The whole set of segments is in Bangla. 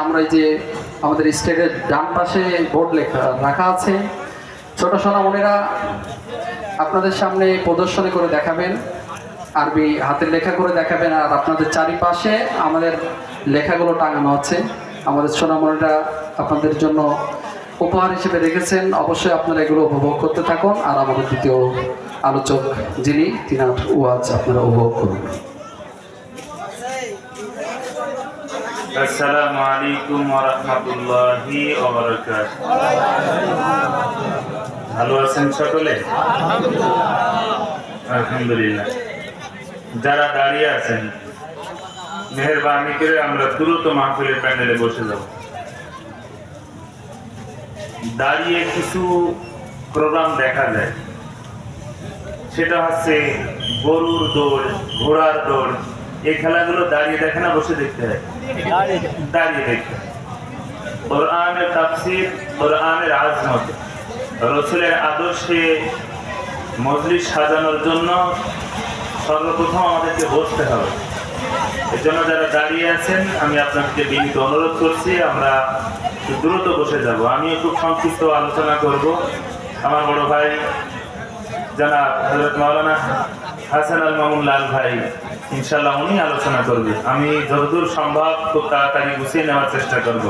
আমরা এই যে আমাদের স্টেজের ডান পাশে বোর্ড লেখা রাখা আছে, ছোট সোনামণিরা আপনাদের সামনে প্রদর্শনী করে দেখাবেন, আরবি হাতের লেখা করে দেখাবেন। আর আপনাদের চারিপাশে আমাদের লেখাগুলো টাঙানো আছে। আমাদের সোনামণিরা আপনাদের জন্য উপহার হিসেবে রেখেছেন। অবশ্যই আপনারা এগুলো উপভোগ করতে থাকুন। আর আমাদের দ্বিতীয় আলোচক যিনি, তিনার ওয়াজ আপনারা উপভোগ করুন। আসসালামু আলাইকুম ওয়া রাহমাতুল্লাহি ওয়া বারাকাতুহু। ভালো আছেন সকলে? আলহামদুলিল্লাহ। যারা দাঁড়িয়ে আছেন, মেহেরবানি করে আমরা দ্রুত মাহফিলের প্যান্ডেলে বসে যাব। দাঁড়িয়ে কিছু প্রোগ্রাম দেখা যায়, সেটা হচ্ছে গরুর দৌড়, ঘোড়ার দৌড়। এই খেলাগুলো দাঁড়িয়ে দেখে না, বসে দেখতে হয়? দাঁড়িয়ে দেখতে হয়। কোরআনের তাফসীর, কোরআনের আজমত, রাসূলের আদর্শে মজলিস সাজানোর জন্য সর্বপ্রথম আমাদেরকে বসতে হবে। এর জন্য যারা দাঁড়িয়ে আছেন, আমি আপনাকে বিনীত অনুরোধ করছি, আমরা দ্রুত বসে যাব। আমিও খুব সংক্ষিপ্ত আলোচনা করব। আমার বড় ভাই জনাব হযরত মাওলানা হাসান আল মামুন লাল ভাই ইনশাআল্লাহ উনি আলোচনা করবে। আমি যতদূর সম্ভব খুব তাড়াতাড়ি গুছিয়ে নেওয়ার চেষ্টা করব।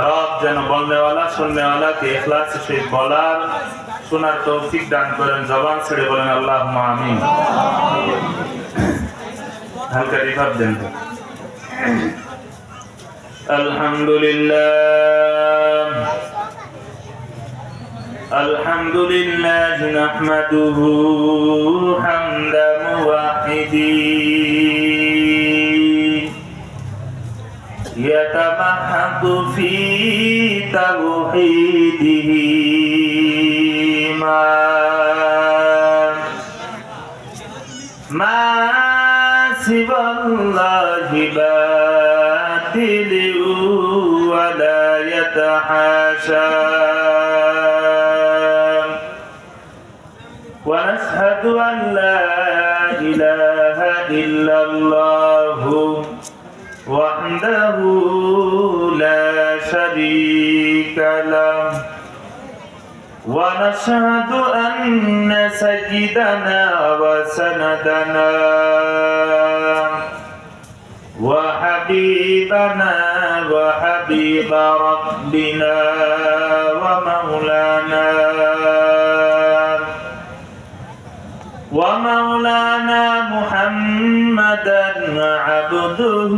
রব যেন বলনেওয়ালা শুননেওয়ালাকে ইখলাস সে বলার শোনার তৌফিক দান করেন। জবান ছেড়ে বলেন আল্লাহুম্মা আমিন। হালকা রিভাব দেন। আলহামদুলিল্লাহ আলহামদুলিল্লাহ নাহমাদুহু হামদান ওয়াহিদিন ইয়াতামাহাদু ফি তাওহীদিহি মা সিওয়াল্লাহি বাতিলু ওয়া লা ইয়াতাহাশা ونشهد أن لا إله إلا الله وحده لا شريك له ونشهد أن سيدنا وسندنا وحبيبنا وحبيب ربنا ومولانا محمدا عبده